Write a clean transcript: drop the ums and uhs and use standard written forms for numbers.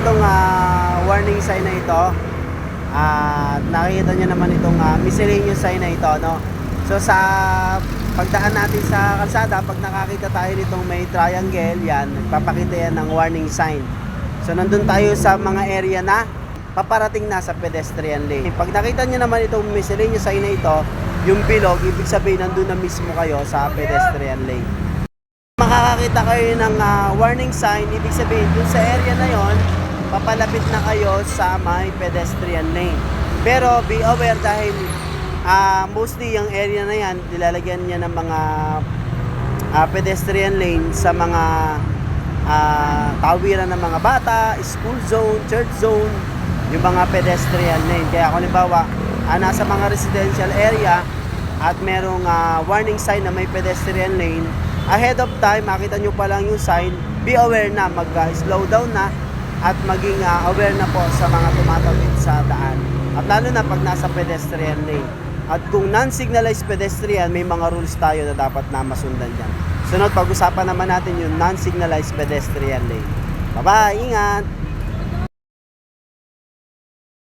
itong warning sign na ito. At nakikita nyo naman itong miscellaneous sign na ito, no? So sa pagdaan natin sa kalsada, pag nakakita tayo nitong may triangle, yan, nagpapakita yan ng warning sign. So nandun tayo sa mga area na paparating na sa pedestrian lane. Pag nakita nyo naman itong miscellaneous sign na ito, yung bilog, ibig sabihin nandun na mismo kayo sa pedestrian lane. Makakakita kayo ng warning sign, ibig sabihin dun sa area na yon, papalapit na kayo sa may pedestrian lane. Pero be aware dahil mostly yung area na yan, nilalagyan niya ng mga pedestrian lane sa mga tawiran ng mga bata, school zone, church zone, yung mga pedestrian lane. Kaya kung halimbawa, nasa mga residential area at merong warning sign na may pedestrian lane, ahead of time, makita nyo pa lang yung sign, be aware na, mag-slow down na at maging aware na po sa mga tumatawid sa daan. At lalo na pag nasa pedestrian lane. At kung non-signalized pedestrian, may mga rules tayo na dapat na masundan dyan. Sunod, pag-usapan naman natin yung non-signalized pedestrian lane. Bye-bye, ingat!